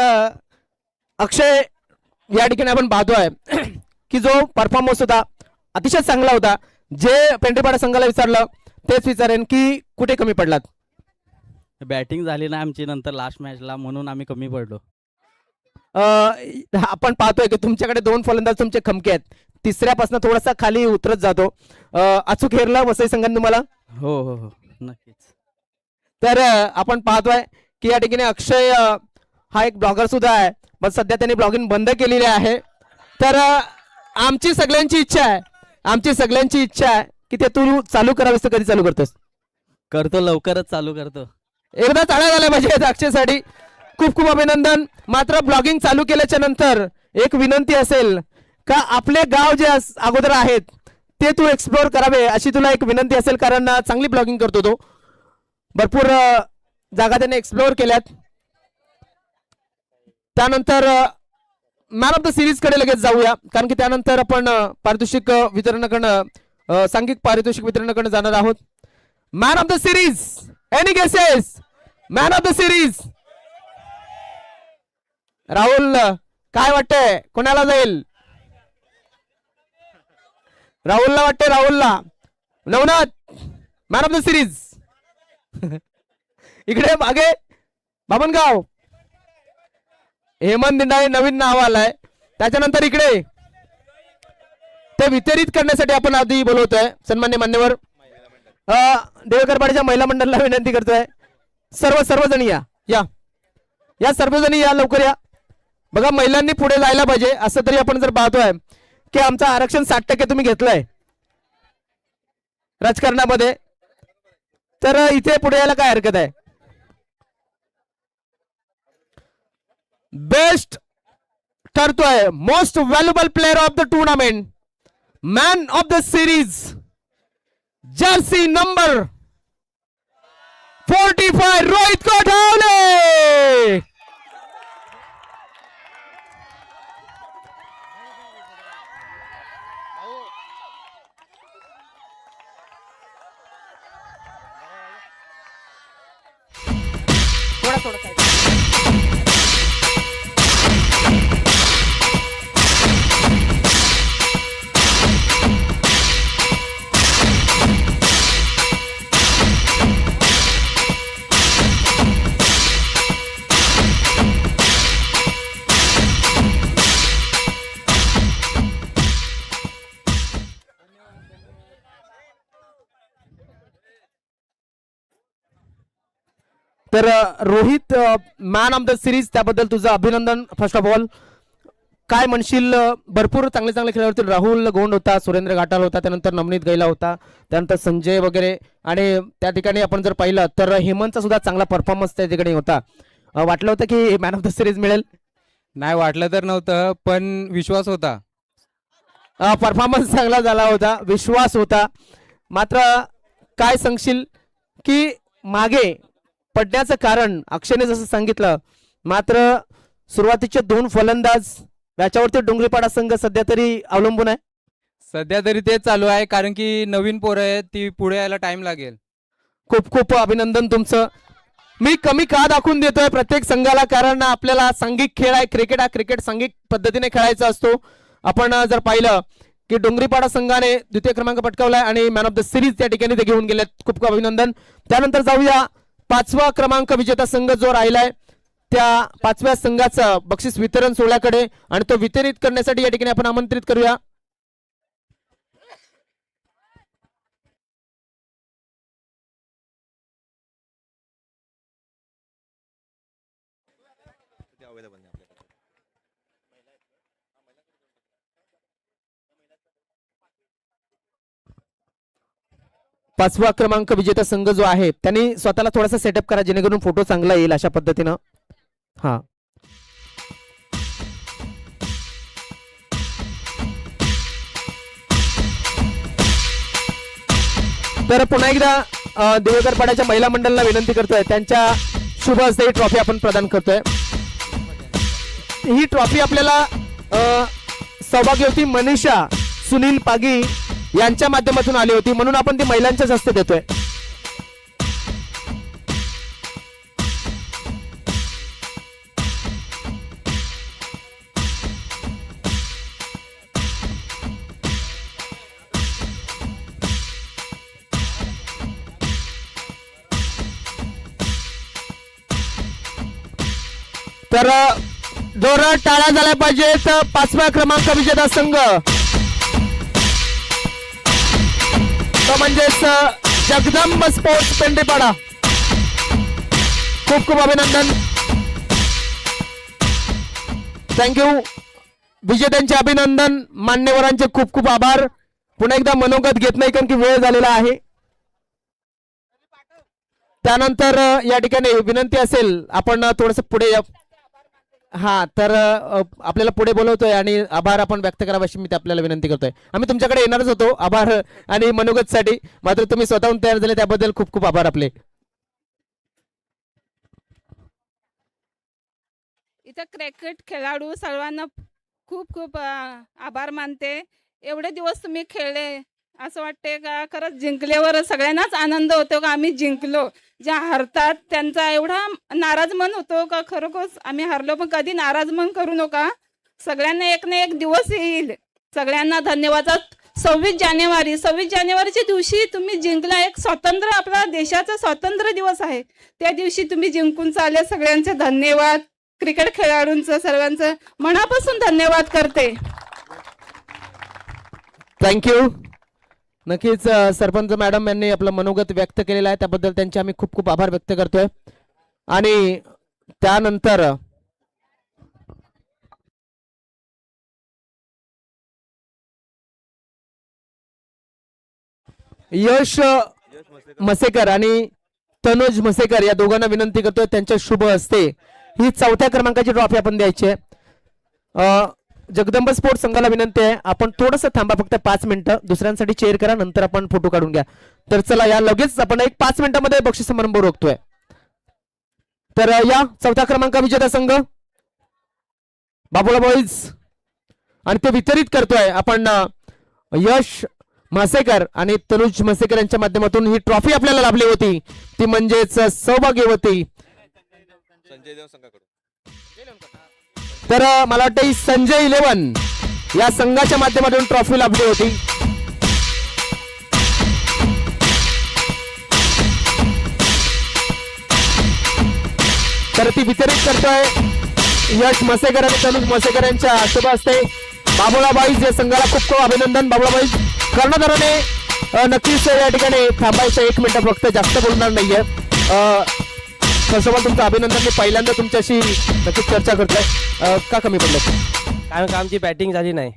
अक्षय या ठिकाणी आपण पाहतोय की जो परफॉर्मन्स होता अतिशय चांगला होता. जे पेंढरीपाडा संघाला विचारलं तेच विचारेन की कुठे कमी पडलात? बॅटिंग झाली ना आमची नंतर लास्ट मॅचला, म्हणून आम्ही कमी पडलो. आपण पाहतोय की तुमच्याकडे 2 फलंदाज तुमचे खमके आहेत. तिसऱ्यापासून थोडासा खाली उतरत जातो. अचूक हेरला वसई संघाने तुम्हाला? हो हो हो नक्कीच. तर आपण पाहतोय की या ठिकाणी अक्षय हा एक ब्लॉगर सुद्धा आहे, पण सध्या त्यांनी ब्लॉगिंग बंद केलेली आहे. तर आमची सगळ्यांची इच्छा आहे की ते तू चालू करावेस. तर कधी चालू करतोस? करतो, लवकरच चालू करतो. एकदा टाळ्या झाल्या पाहिजे अक्षयसाठी. खूप खूप अभिनंदन. मात्र ब्लॉगिंग चालू केल्याच्या नंतर एक विनंती असेल का आपले गाव जे अगोदर आहेत ते तू एक्सप्लोर करावे अशी तुला एक विनंती असेल, कारण चांगली ब्लॉगिंग करतो तो. भरपूर जागा त्याने एक्सप्लोर केल्यात. त्यानंतर मॅन ऑफ द सिरीज कडे लगेच जाऊया, कारण की त्यानंतर आपण पारितोषिक वितरणाकडे सांघिक पारितोषिक वितरणाकडे जाणार आहोत. Man of the series any guesses? Man of the series Rahul, काय वाटतंय कोणाला जाईल? राहुलला वाटतंय, राहुलला. Navnath, man of the series. इकडे मागे बाबनगाव, हेमंत दिंडाळे नवीन नाव आलाय. त्याच्यानंतर इकडे ते वितरित करण्यासाठी आपण आधी बोलवतोय सन्मान्य मान्यवर देवकरपाडीच्या महिला मंडळाला विनंती करतोय. सर्वजणी या सर्वजणी या, लवकर या. बघा, महिलांनी पुढे जायला पाहिजे. असं तरी आपण जर पाहतोय की आमचं आरक्षण 60% तुम्ही घेतलंय राजकारणामध्ये, तर इथे पुढे यायला काय हरकत आहे? बेस्ट ठरतोय most valuable player of the tournament, man of the series, jersey number 45 Rohit Kothawale. थोडा काय तर Rohit man of the series, त्याबद्दल तुझं अभिनंदन. फर्स्ट ऑफ ऑल काय म्हणशील? भरपूर चांगले खेळाडू होते. राहुल गोंड होता, सुरेंद्र घाटाल होता, त्यानंतर नवनीत गैला होता, त्यानंतर संजय वगैरे. आणि त्या ठिकाणी आपण जर पाहिलं तर हेमंतचा सुद्धा चांगला परफॉर्मन्स त्या ठिकाणी होता. वाटलं होतं की मॅन ऑफ द सिरीज मिळेल? नाही, वाटलं तर नव्हतं, पण विश्वास होता. परफॉर्मन्स चांगला झाला होता, विश्वास होता. मात्र काय सांगशील की मागे पडण्याचं कारण? अक्षयने जसं सांगितलं, मात्र सुरुवातीचे 2 फलंदाज याच्यावरती डोंगरीपाडा संघ सध्या तरी अवलंबून आहे. सध्या तरी ते चालू आहे, कारण की नवीन पोरं आहेत, ती पुढे यायला टाइम लागेल. खूप खूप अभिनंदन तुमचं. मी कमी का दाखवून देतोय प्रत्येक संघाला? कारण आपल्याला सांघिक खेळ आहे. क्रिकेट हा क्रिकेट सांघिक पद्धतीने खेळायचा असतो. आपण जर पाहिलं की डोंगरीपाडा संघाने द्वितीय क्रमांक पटकावलाय आणि मॅन ऑफ द सिरीज त्या ठिकाणी ते घेऊन गेलेत. खूप खूप अभिनंदन. त्यानंतर जाऊया 5वा क्रमांक विजेता संघ जो राहिलाय त्या 5व्या संघाचं बक्षीस वितरण सोहळ्याकडे आणि तो वितरित करण्यासाठी या ठिकाणी आपण आमंत्रित करूया. पाचवा क्रमांक विजेता संघ जो आहे त्यांनी स्वतःला थोडासा सेटअप करा जेणेकरून फोटो चांगला येईल अशा पद्धतीनं. हा तर पुन्हा एकदा देवेकर पाड्याच्या महिला मंडळाला विनंती करतोय त्यांच्या शुभ हस्ते ही ट्रॉफी आपण प्रदान करतोय. ही ट्रॉफी आपल्याला सौभाग्यवती मनीषा सुनील पागी यांच्या माध्यमातून आली होती म्हणून आपण ती महिलांच्याच हस्ते देतोय. तर जोरात टाळ्या झाल्या पाहिजेत. 5व्या क्रमांक विजेता संघ तो म्हणजेच जगदंब स्पोर्ट्स पेंडेपाडा. खूप खूप अभिनंदन. थँक्यू. विजेत्यांचे अभिनंदन. मान्यवरांचे खूप खूप आभार. पुन्हा एकदा मनोगत घेत नाही कारण की वेळ झालेला आहे. त्यानंतर या ठिकाणी विनंती असेल आपण थोडस पुढे हा तर आपल्याला पुढे बोलवतोय आणि आभार आपण व्यक्त करावा अशी मी आपल्याला विनंती करतोय. आम्ही तुमच्याकडे येणारच होतो आभार आणि मनोगतसाठी मात्र तुम्ही स्वतःहून तयार झाले त्याबद्दल खूप खूप आभार आपले. इथं क्रिकेट खेळाडू सर्वांना खूप खूप आभार मानते. एवढे दिवस तुम्ही खेळले असं वाटते का खरंच जिंकल्यावर सगळ्यांनाच आनंद होतो का आम्ही जिंकलो. ज्या हरतात त्यांचा एवढा नाराज मन होतो का खरोखर आम्ही हरलो पण कधी नाराज मन करू नका. सगळ्यांना एक ना एक दिवस येईल. सगळ्यांना धन्यवाद. 26 जानेवारीच्या दिवशी तुम्ही जिंकला. एक स्वतंत्र आपला देशाचा स्वातंत्र्य दिवस आहे. त्या दिवशी तुम्ही जिंकून चालले. सगळ्यांचे धन्यवाद. क्रिकेट खेळाडूंचं सर्वांचं मनापासून धन्यवाद करते. थँक्यू. नक्कीच सरपंच मॅडम यांनी आपलं मनोगत व्यक्त केलेलं आहे त्याबद्दल त्यांचे आम्ही खूप खूप आभार व्यक्त करतोय. आणि त्यानंतर यश मसेकर आणि तनुज मसेकर या दोघांना विनंती करतोय त्यांच्या शुभ हस्ते ही 4थ्या क्रमांकाची ट्रॉफी आपण द्यायची आहे. जगदंब स्पोर्ट्स संघाला विनंती आहे आपण थोडंसं थांबा फक्त 5 मिनिटं. दुसऱ्यांसाठी चेअर करा नंतर आपण फोटो काढून घ्या. तर चला या लगेच आपण एक 5 मिनिटांमध्ये बक्षीस समारंभ रोखतोय. तर या 4थ्या क्रमांक विजेता संघ बाबुला बॉईज आणि ते वितरित करतोय आपण यश म्हसेकर आणि तनुज म्हसेकर यांच्या माध्यमातून ही ट्रॉफी आपल्याला लाभली होती ती म्हणजेच सौभाग्यवती. तर मला वाटतं संजय 11 या संघाच्या माध्यमातून ट्रॉफी लाभली होती. तर ती वितरित करतोय यश मसेकर आणि तनुज मसेकर यांच्या शुभ हस्ते. बाबुला बॉईज या संघाला खूप खूप अभिनंदन. बाबुला बॉईज कर्णधाराने नक्कीच या ठिकाणी थांबायचं 1 मिनिट फक्त जास्त बोलणार नाहीये. फर्स्ट ऑफ ऑल तुमचं अभिनंदन. मी पहिल्यांदा तुमच्याशी नक्कीच चर्चा करतोय. का कमी पडलं? कारण का आमची बॅटिंग झाली नाही.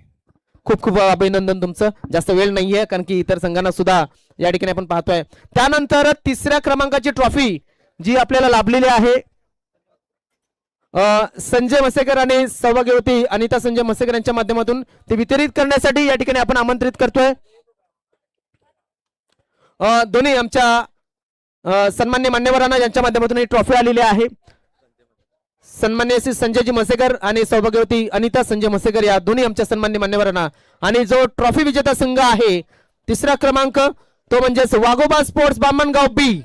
खूप खूप अभिनंदन तुमचं. जास्त वेळ नाहीये कारण की इतर संघांना सुद्धा या ठिकाणी आपण पाहतोय. त्यानंतर 3ऱ्या क्रमांकाची ट्रॉफी जी आपल्याला लाभलेली आहे संजय मसेकर आणि सौभाग्यवती अनिता संजय मसेकर यांच्या माध्यमातून ते वितरित करण्यासाठी या ठिकाणी आपण आमंत्रित करतोय. दोन्ही आमच्या सन्मान्य मान्यवरांना यांच्या माध्यमातून ही ट्रॉफी आलेली आहे. सन्मान्य श्री संजयजी मसेकर आणि सौभाग्यवती अनिता संजय मसेकर या दोन्ही आमच्या सन्मान्य मान्यवरांना. आणि जो ट्रॉफी विजेता संघ आहे 3रा क्रमांक तो म्हणजेच वाघोबा स्पोर्ट्स बामणगाव बी.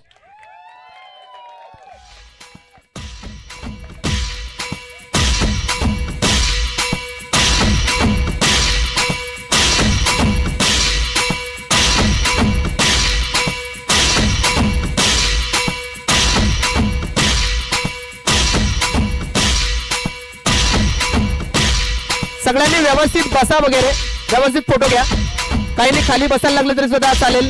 सगळ्यांनी व्यवस्थित बसा वगैरे, व्यवस्थित फोटो घ्या. काहींनी खाली बसायला लागले तरी सुद्धा चालेल.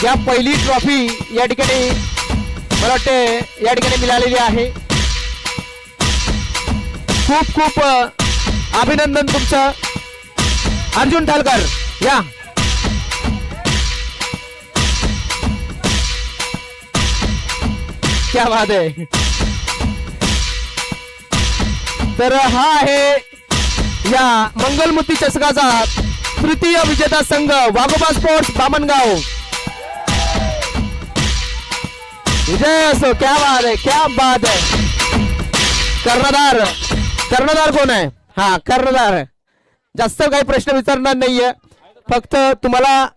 या पहिली ट्रॉफी या ठिकाणी मला वाटते या ठिकाणी मिळालेली आहे. खूप खूप अभिनंदन तुमचं. अर्जुन ठालकर या. क्या बात आहे. तर हा आहे या मंगलमूर्ती चषकाचा तृतीय विजेता संघ वाघोबा स्पोर्ट्स बामणगाव. विजय असो. क्या बात आहे, क्या बात आहे. कर्णधार कोण आहे? हा, कर्णधार. जास्त काही प्रश्न विचारणार नाहीये, फक्त तुम्हाला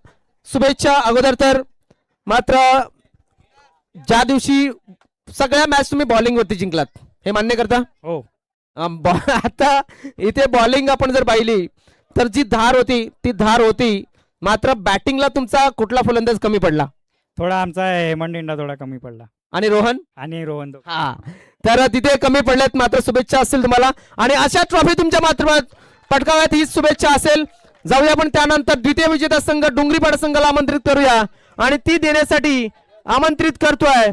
शुभेच्छा अगोदर. तर मात्र ज्या दिवशी सगळ्या मॅच तुम्ही बॉलिंग वरती जिंकलात, हे मान्य करता? हो. आता इथे बॉलिंग आपण जर पाहिली तर जी धार होती ती धार होती, मात्र बॅटिंगला तुमचा कुठला फलंदाज कमी पडला? थोडा आमचा हेमंत इंडा थोडा कमी पडला आणि रोहन आणि रोहन. हा, तर तिथे कमी पडलेत. मात्र शुभेच्छा असेल तुम्हाला आणि अशा ट्रॉफी तुमच्या माध्यमात पटकाव्यात हीच शुभेच्छा असेल. जाऊया पण त्यानंतर द्वितीय विजेता संघ डोंगरीपाडा संघाला आमंत्रित करूया आणि ती देण्यासाठी आमंत्रित करतोय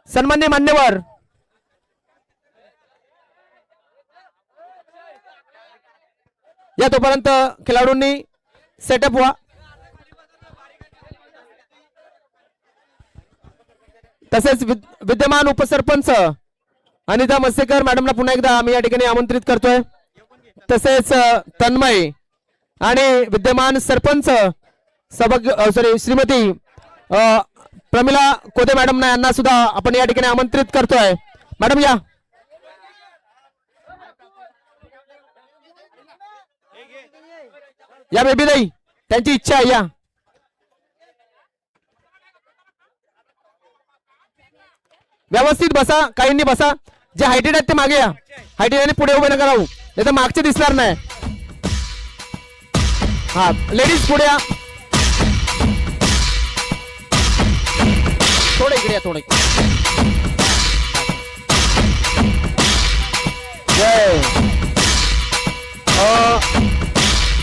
सन्मान्य मान्यवर या. तोपर्यंत खेळाडूंनी सेटअप व्हा. तसेच विद्यमान उपसरपंच अनिता मस्सेकर मॅडमला पुन्हा एकदा आम्ही या ठिकाणी आमंत्रित करतोय. तसेच तन्मय आणि विद्यमान सरपंच श्रीमती प्रमिला कोदे मॅडम यांना सुद्धा आपण या ठिकाणी आमंत्रित करतोय. मॅडम या. या बेबी ताई, त्यांची इच्छा आहे या. व्यवस्थित बसा, काहींनी बसा. जे हायटेड आहेत ते मागे या. हायटेड पुढे उभे नका राहू, नाही तर मागचे दिसणार नाही. हा, लेडीज पुढे या. थोडे इकडे या, थोडे.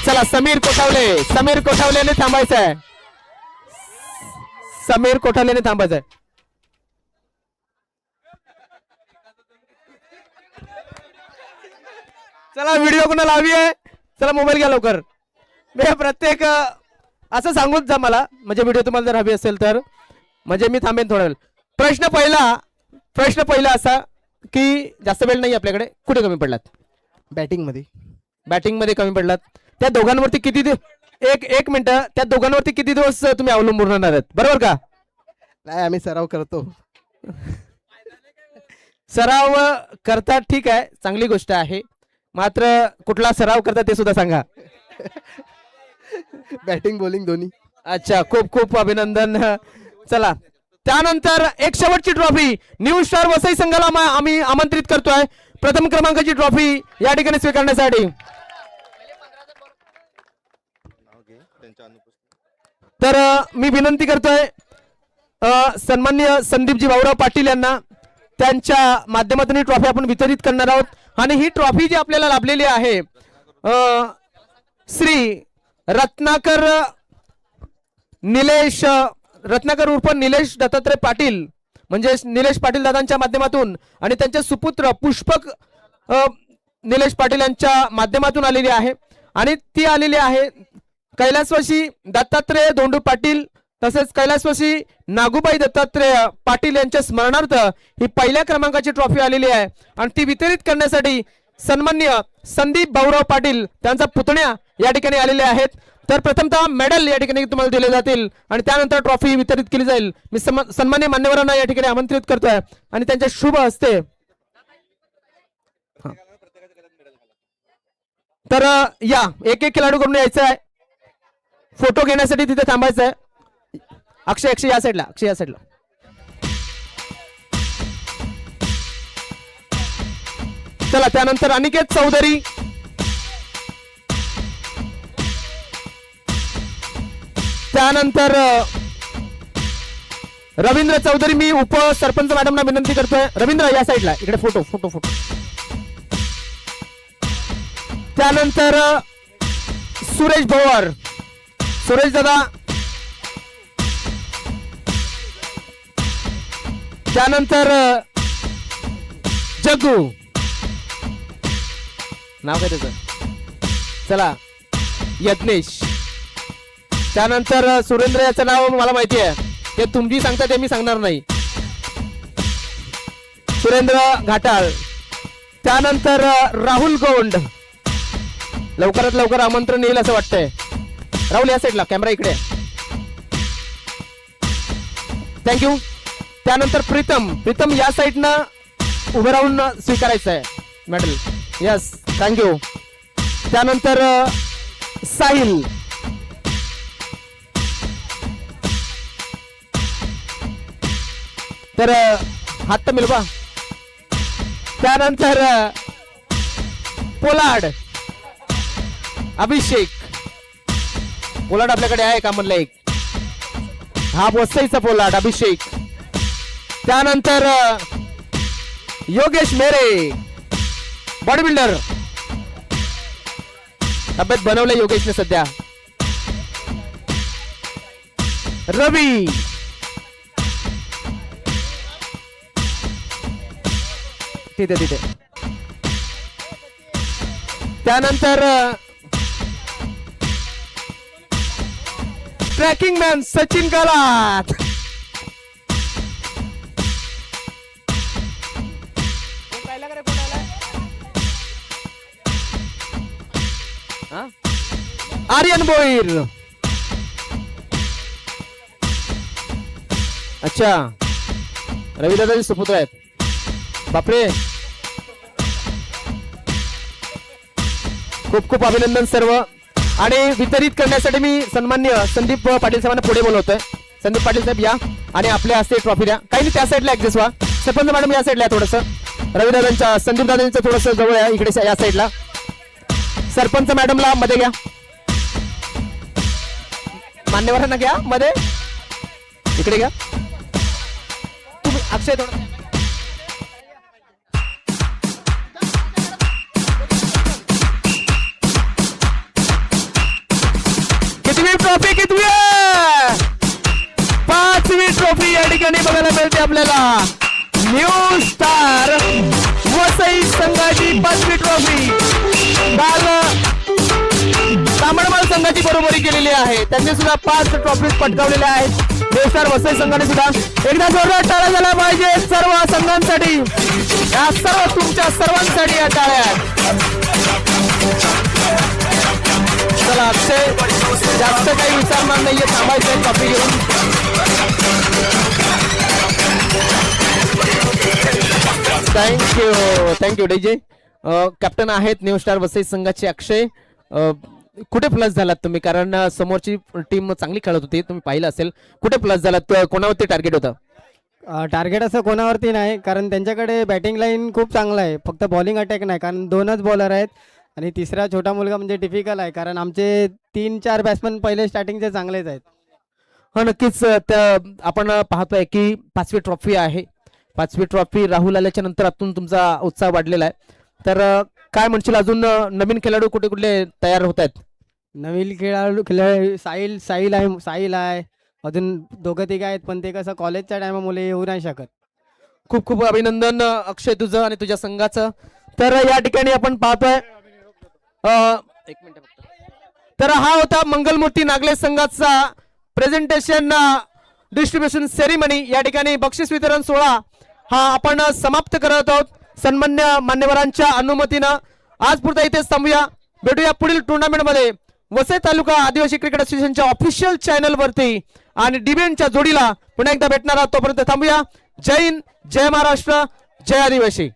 चला, समीर कोठावलेने थांबायचं आहे. समीर कोठावलेने थांबायचं आहे. चला, व्हिडिओ कोणा लावी आहे? चला, मोबाईल घ्या लवकर. मी प्रत्येक असं सांगूच जा मला, म्हणजे व्हिडिओ तुम्हाला जर हवी असेल तर, म्हणजे मी थांबेन थोडा वेळ. प्रश्न पहिला असा की जास्त वेळ नाही आपल्याकडे. कुठे कमी पडलात? बॅटिंग मध्ये कमी पडलात. त्या दोघांवरती किती एक मिनिट, त्या दोघांवरती किती दिवस तुम्ही अवलंबून राहणार आहेत, बरोबर का? नाही, आम्ही सराव करतो. सराव करतात, ठीक आहे, चांगली गोष्ट आहे. मात्र कुठला सराव करतात ते सुद्धा सांगा. बॅटिंग बॉलिंग दोन्ही. अच्छा, खूप खूप अभिनंदन. चला, त्यानंतर एक शेवटची ट्रॉफी न्यू स्टार वसई संघाला आम्ही आमंत्रित करतोय प्रथम क्रमांकाची ट्रॉफी या ठिकाणी स्वीकारण्यासाठी. तर मी विनंती करतोय सन्माननीय संदीपजी भाऊराव पाटील यांना, त्यांच्या माध्यमातून ही ट्रॉफी आपण वितरित करणार आहोत. आणि ही ट्रॉफी जी आपल्याला लाभलेली आहे श्री रत्नाकर उर्फ निलेश दत्तात्रय पाटील, म्हणजे निलेश पाटील दादांच्या माध्यमातून आणि त्यांचे सुपुत्र पुष्पक निलेश पाटील यांच्या माध्यमातून आलेली आहे. आणि ती आलेली आहे कैलासवासी दत्तात्रय धोंडू पाटील तसेच कैलासवासी नागूबाई दत्तात्रय पाटील यांच्या स्मरणार्थ ही पहिल्या क्रमांकाची ट्रॉफी आलेली आहे. आणि ती वितरित करण्यासाठी सन्माननीय संदीप भाऊराव पाटील त्यांचा पुतण्या या ठिकाणी आलेले आहेत. तर प्रथमतः मेडल या ठिकाणी तुम्हाला दिले जातील आणि त्यानंतर ट्रॉफी वितरित केली जाईल. मी सन्माननीय मान्यवरांना या ठिकाणी आमंत्रित करतोय आणि त्यांच्या शुभ हस्ते. तर या, एक एक खेळाडू करून यायचं आहे. फोटो घेण्यासाठी तिथे थांबायचं आहे. अक्षय या साईडला, अक्षय या साईडला. चला, त्यानंतर अनिकेत चौधरी, त्यानंतर रवींद्र चौधरी, मी उपसरपंच मॅडमना विनंती करतोय. रवींद्र या साईडला, इकडे फोटो फोटो फोटो. त्यानंतर सुरेश भोवर, सुरेश दादा. त्यानंतर जग्गू, नाव काय त्याचं, चला यज्ञेश. त्यानंतर सुरेंद्र, याचं नाव मला माहिती आहे, ते तुम्ही सांगता ते मी सांगणार नाही. सुरेंद्र घाटाळ. त्यानंतर राहुल गोंड. लवकरात लवकर आमंत्रण येईल असं वाटतंय. राहुल या साईडला, कॅमेरा इकडे. थँक्यू. त्यानंतर प्रीतम, प्रीतम या साईडनं उभं राहून स्वीकारायचं आहे मेडल. Yes, thank you. त्यानंतर साहिल. तर हात तर मिळवा. त्यानंतर पोलाड, अभिषेक. पोलाड आपल्याकडे आहे का म्हणलं एक, हा वसईचा पोलाड अभिषेक. त्यानंतर योगेश मेरे, बॉडी बिल्डर. तब्येत बनवलंय योगेशने सध्या. रवी. तिथे तिथे. त्यानंतर ट्रॅकिंग मॅन सचिन कालात. आर्यन बोईर. अच्छा, रविदादाजी सुपुत्र आहेत. बापरे, खूप खूप अभिनंदन सर्व. आणि वितरित करण्यासाठी मी सन्मान्य संदीप पाटील साहेबांना पुढे बोलवतोय. संदीप पाटील साहेब या आणि आपल्या हस्ते ट्रॉफी द्या. काही नाही, त्या साईडला ऍडजस्ट व्हा. सरपंच मॅडम या साईडला थोडस, रविदादांच्या संदीप दादांचं थोडस जवळ आहे, इकडे या साईडला. सरपंच मॅडमला मध्ये घ्या, मान्यवरांना घ्या मध्ये, इकडे घ्या. तुम्ही अक्षय थोडं. कितवी ट्रॉफी, कितवी आहे? 5वी ट्रॉफी या ठिकाणी बघायला मिळते आपल्याला. न्यू स्टार वसई संघाची 5वी ट्रॉफी. काल तामणमाल संघाची बरोबरी केलेली आहे, त्यांनी सुद्धा 5 ट्रॉफी पटकावलेल्या आहेत. न्यू स्टार वसई संघाने सुद्धा. एकदा जोरदार टाळ्या झाल्या पाहिजे सर्व संघांसाठी, या सर्व तुमच्या सर्वांसाठी या टाळ्या. चला अक्षय, जास्त काही विचारणार नाहीये, थांबायचंय ट्रॉफी घेऊन. Thank you thank you DJ. कॅप्टन आहेत न्यू स्टार वसई संघाचे अक्षय. कुठे प्लस झालात तुम्ही, कारण समोरची टीम चांगली खेळत होती, तुम्ही पाहिलं असेल. कुठे प्लस झालात, कोणावरती टार्गेट होतं? टार्गेट असं कोणावरती नाही, कारण त्यांच्याकडे बॅटिंग लाईन खूप चांगला आहे. फक्त बॉलिंग अटॅक नाही, कारण 2च बॉलर आहेत आणि तिसरा छोटा मुलगा म्हणजे डिफिकल्ट आहे, कारण आमचे 3-4 बॅट्समन पहिले स्टार्टिंगचे चांगलेच आहेत. हा नक्कीच. आपण पाहतोय की 5वी ट्रॉफी आहे. 5वी ट्रॉफी राहुल आल्याच्या नंतर आतून तुमचा उत्साह वाढलेला आहे. तर काय म्हणशील, अजून नवीन खेळाडू कुठे कुठले तयार होत आहेत? नवीन खेळाडू साहिल आहे, अजून 2-3 आहेत, पण ते कसं कॉलेजच्या टायमामुळे येऊ नाही शकत. खूप खूप अभिनंदन अक्षय तुझं आणि तुझ्या संघाचं. तर या ठिकाणी आपण पाहतोय, एक मिनिट फक्त. तर हा होता मंगलमूर्ती नागले संघाचा प्रेझेंटेशन डिस्ट्रीब्युशन सेरेमनी. या ठिकाणी बक्षीस वितरण सोहळा हा आपण समाप्त करत आहोत सन्मान्य मान्यवरांच्या अनुमतीनं. आज पुरता इथेच थांबूया, भेटूया पुढील टुर्नामेंट मध्ये वसई तालुका आदिवासी क्रिकेट असोसिएशनच्या ऑफिशियल चॅनल वरती आणि डिबेनच्या जोडीला पुन्हा एकदा भेटणार आहोत. तोपर्यंत थांबूया. जय हिंद, जय महाराष्ट्र, जय आदिवासी.